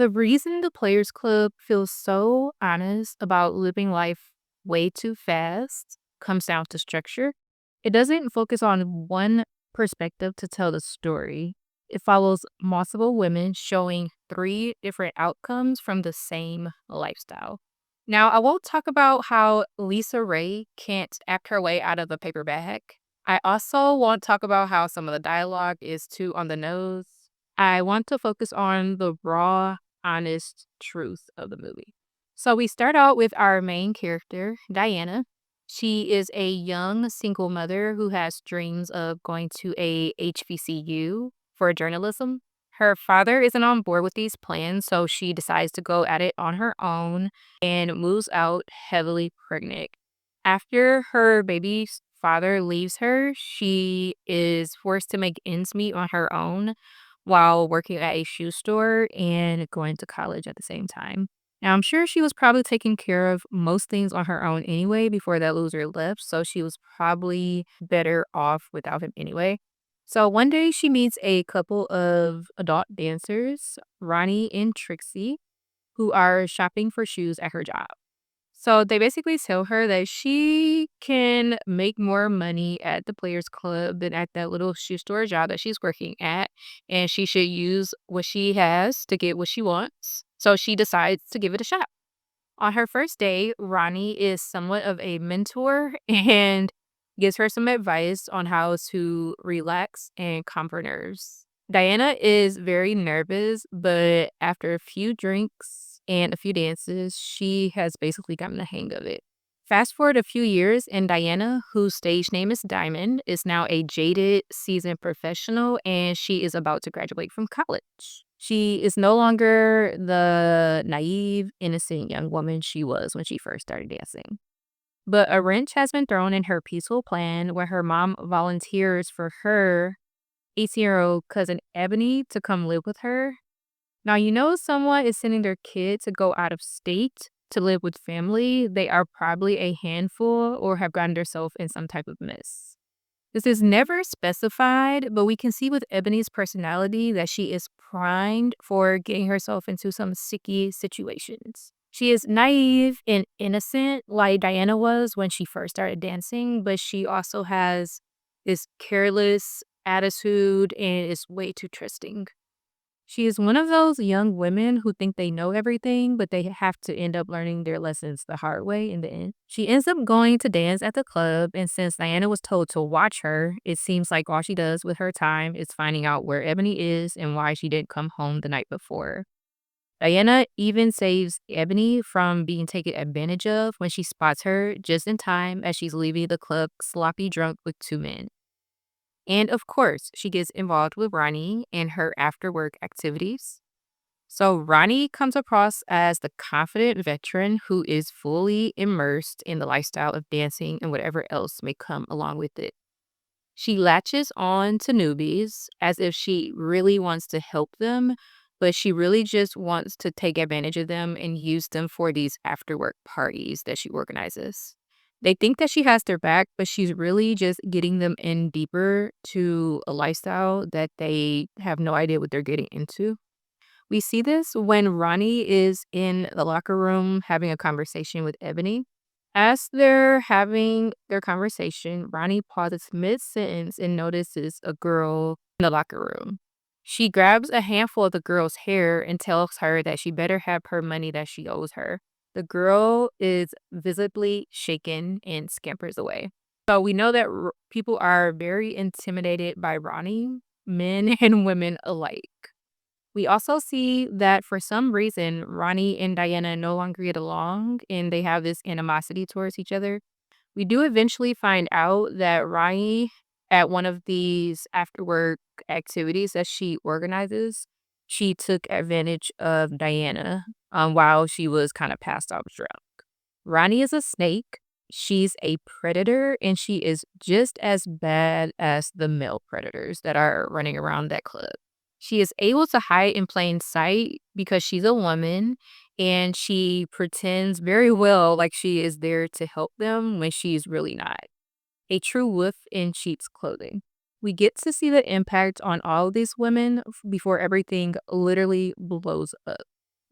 The reason the Players Club feels so honest about living life way too fast comes down to structure. It doesn't focus on one perspective to tell the story. It follows multiple women showing three different outcomes from the same lifestyle. Now, I won't talk about how Lisa Ray can't act her way out of a paper bag. I also won't talk about how some of the dialogue is too on the nose. I want to focus on the raw, honest truth of the movie. So we start out with our main character, Diana. She is a young single mother who has dreams of going to a HBCU for journalism. Her father isn't on board with these plans, so she decides to go at it on her own and moves out heavily pregnant. After her baby's father leaves her, she is forced to make ends meet on her own while working at a shoe store and going to college at the same time. Now, I'm sure she was probably taking care of most things on her own anyway before that loser left, so she was probably better off without him anyway. So one day she meets a couple of adult dancers, Ronnie and Trixie, who are shopping for shoes at her job. So they basically tell her that she can make more money at the Players Club than at that little shoe store job that she's working at, and she should use what she has to get what she wants. So she decides to give it a shot. On her first day, Ronnie is somewhat of a mentor and gives her some advice on how to relax and calm her nerves. Diana is very nervous, but after a few drinks and a few dances, she has basically gotten the hang of it. Fast forward a few years, and Diana, whose stage name is Diamond, is now a jaded, seasoned professional, and she is about to graduate from college. She is no longer the naive, innocent young woman she was when she first started dancing. But a wrench has been thrown in her peaceful plan where her mom volunteers for her 18-year-old cousin Ebony to come live with her. Now, someone is sending their kid to go out of state to live with family. They are probably a handful or have gotten themselves in some type of mess. This is never specified, but we can see with Ebony's personality that she is primed for getting herself into some sticky situations. She is naive and innocent, like Diana was when she first started dancing, but she also has this careless attitude and is way too trusting. She is one of those young women who think they know everything, but they have to end up learning their lessons the hard way in the end. She ends up going to dance at the club, and since Diana was told to watch her, it seems like all she does with her time is finding out where Ebony is and why she didn't come home the night before. Diana even saves Ebony from being taken advantage of when she spots her just in time as she's leaving the club sloppy drunk with two men. And of course, she gets involved with Ronnie and her after work activities. So Ronnie comes across as the confident veteran who is fully immersed in the lifestyle of dancing and whatever else may come along with it. She latches on to newbies as if she really wants to help them, but she really just wants to take advantage of them and use them for these after work parties that she organizes. They think that she has their back, but she's really just getting them in deeper to a lifestyle that they have no idea what they're getting into. We see this when Ronnie is in the locker room having a conversation with Ebony. As they're having their conversation, Ronnie pauses mid sentence and notices a girl in the locker room. She grabs a handful of the girl's hair and tells her that she better have her money that she owes her. The girl is visibly shaken and scampers away. So we know that people are very intimidated by Ronnie, men and women alike. We also see that for some reason, Ronnie and Diana no longer get along and they have this animosity towards each other. We do eventually find out that Ronnie, at one of these after work activities that she organizes, she took advantage of Diana while she was kind of passed out drunk. Ronnie is a snake. She's a predator and she is just as bad as the male predators that are running around that club. She is able to hide in plain sight because she's a woman and she pretends very well like she is there to help them when she's really not. A true wolf in sheep's clothing. We get to see the impact on all of these women before everything literally blows up.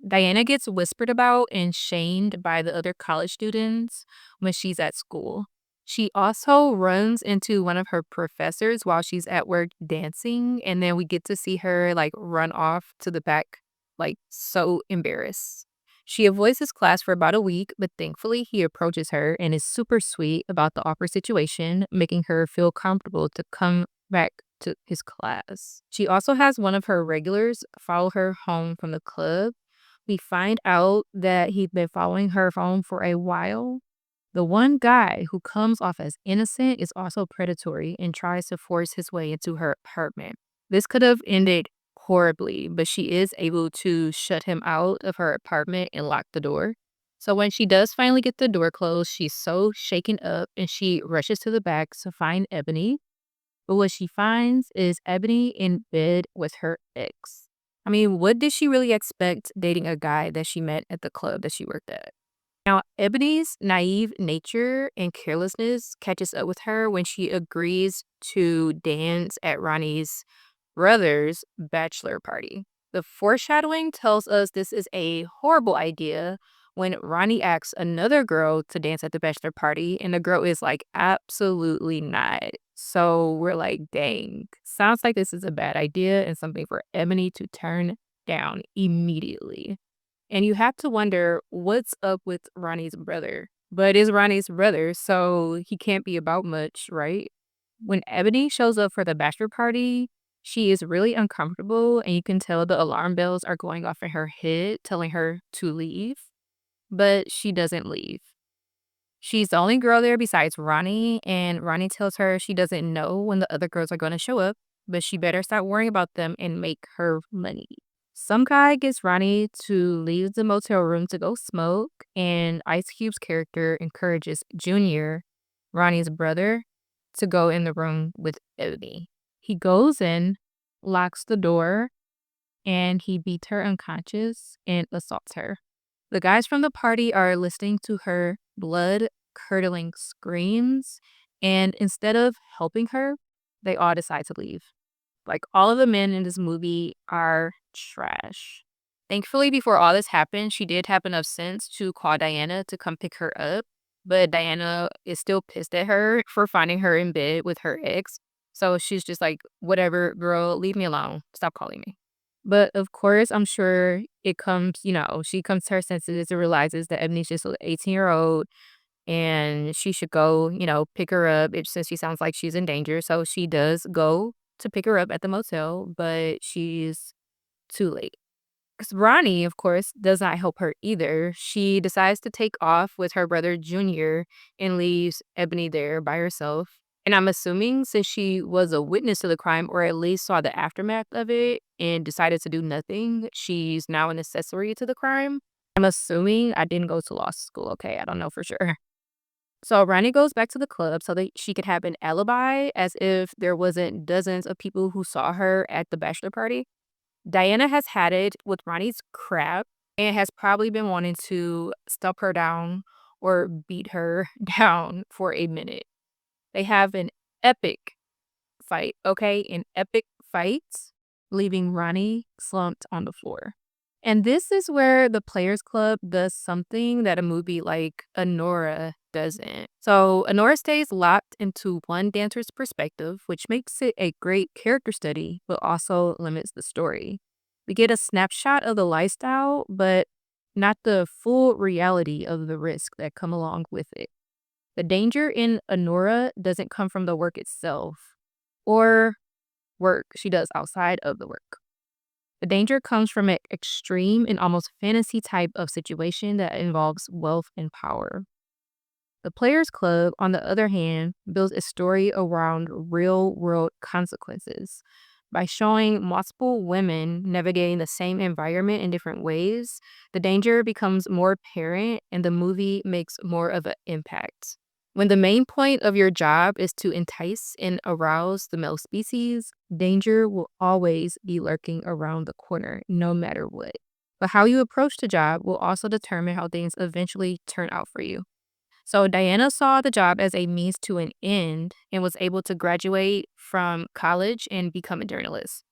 Diana gets whispered about and shamed by the other college students when she's at school. She also runs into one of her professors while she's at work dancing, and then we get to see her like run off to the back, like so embarrassed. She avoids his class for about a week, but thankfully he approaches her and is super sweet about the awkward situation, making her feel comfortable to come back to his class. She also has one of her regulars follow her home from the club. We find out that he'd been following her home for a while. The one guy who comes off as innocent is also predatory and tries to force his way into her apartment. This could have ended horribly, but she is able to shut him out of her apartment and lock the door. So when she does finally get the door closed, she's so shaken up and she rushes to the back to find Ebony. But what she finds is Ebony in bed with her ex. I mean, what did she really expect dating a guy that she met at the club that she worked at? Now, Ebony's naive nature and carelessness catches up with her when she agrees to dance at Ronnie's brother's bachelor party. The foreshadowing tells us this is a horrible idea when Ronnie asks another girl to dance at the bachelor party, and the girl is like, absolutely not. So we're like, dang, sounds like this is a bad idea and something for Ebony to turn down immediately. And you have to wonder what's up with Ronnie's brother. But it's Ronnie's brother, so he can't be about much, right? When Ebony shows up for the bachelor party, she is really uncomfortable, and you can tell the alarm bells are going off in her head, telling her to leave. But she doesn't leave. She's the only girl there besides Ronnie, and Ronnie tells her she doesn't know when the other girls are going to show up, but she better stop worrying about them and make her money. Some guy gets Ronnie to leave the motel room to go smoke, and Ice Cube's character encourages Junior, Ronnie's brother, to go in the room with Ebony. He goes in, locks the door, and he beats her unconscious and assaults her. The guys from the party are listening to her blood curdling screams, and instead of helping her, they all decide to leave. Like, all of the men in this movie are trash. Thankfully, before all this happened, she did have enough sense to call Diana to come pick her up, but Diana is still pissed at her for finding her in bed with her ex. So she's just like, whatever, girl, leave me alone. Stop calling me. But of course, I'm sure it comes, she comes to her senses and realizes that Ebony's just an 18-year-old and she should go, pick her up since she sounds like she's in danger. So she does go to pick her up at the motel, but she's too late. 'Cause Ronnie, of course, does not help her either. She decides to take off with her brother Junior and leaves Ebony there by herself. And I'm assuming since she was a witness to the crime or at least saw the aftermath of it and decided to do nothing, she's now an accessory to the crime. I'm assuming. I didn't go to law school, okay? I don't know for sure. So Ronnie goes back to the club so that she could have an alibi as if there wasn't dozens of people who saw her at the bachelor party. Diana has had it with Ronnie's crap and has probably been wanting to stomp her down or beat her down for a minute. They have an epic fight, okay? An epic fight, leaving Ronnie slumped on the floor. And this is where the Players Club does something that a movie like Anora doesn't. So Anora stays locked into one dancer's perspective, which makes it a great character study, but also limits the story. We get a snapshot of the lifestyle, but not the full reality of the risk that come along with it. The danger in Anora doesn't come from the work itself or work she does outside of the work. The danger comes from an extreme and almost fantasy type of situation that involves wealth and power. The Players Club, on the other hand, builds a story around real world consequences. By showing multiple women navigating the same environment in different ways, the danger becomes more apparent and the movie makes more of an impact. When the main point of your job is to entice and arouse the male species, danger will always be lurking around the corner, no matter what. But how you approach the job will also determine how things eventually turn out for you. So Diana saw the job as a means to an end and was able to graduate from college and become a journalist.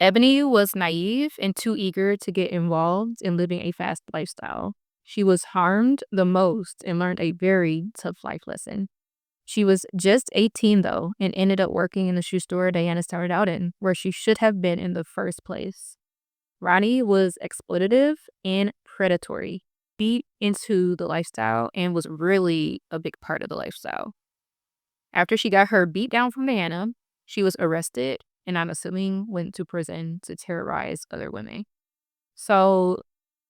Ebony was naive and too eager to get involved in living a fast lifestyle. She was harmed the most and learned a very tough life lesson. She was just 18, though, and ended up working in the shoe store Diana started out in, where she should have been in the first place. Ronnie was exploitative and predatory, beat into the lifestyle, and was really a big part of the lifestyle. After she got her beat down from Diana, she was arrested and I'm assuming went to prison to terrorize other women. So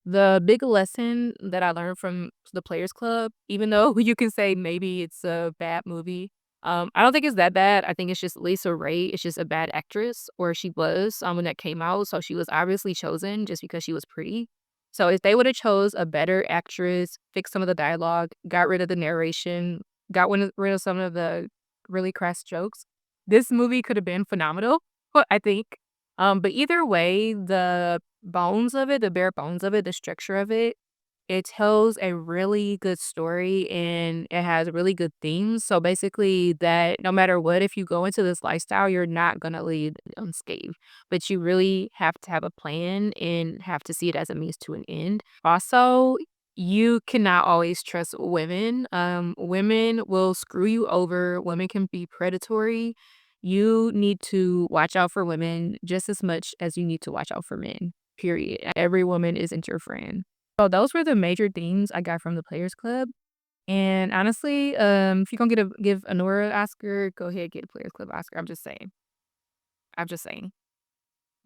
the big lesson that I learned from the Players Club, even though you can say maybe it's a bad movie, I don't think it's that bad. I think it's just Lisa Ray is just a bad actress, or she was when that came out. So she was obviously chosen just because she was pretty. So if they would have chose a better actress, fixed some of the dialogue, got rid of the narration, rid of some of the really crass jokes, this movie could have been phenomenal. I think. But either way, the bones of it, the bare bones of it, the structure of it, it tells a really good story and it has really good themes. So basically that no matter what, if you go into this lifestyle, you're not gonna leave unscathed. But you really have to have a plan and have to see it as a means to an end. Also, you cannot always trust women. Women will screw you over. Women can be predatory. You need to watch out for women just as much as you need to watch out for men. Period. Every woman isn't your friend. So those were the major themes I got from the Players Club. And honestly, if you're gonna give Anora an Oscar, go ahead get a Players Club Oscar. I'm just saying. I'm just saying.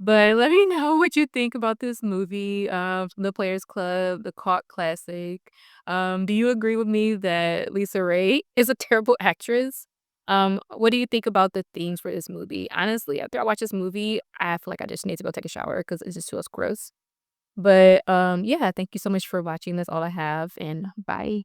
But let me know what you think about this movie, The Players Club, the cult classic. Do you agree with me that Lisa Ray is a terrible actress? What do you think about the themes for this movie? Honestly, after I watch this movie, I feel like I just need to go take a shower because it just feels gross. But yeah, thank you so much for watching. That's all I have, and bye.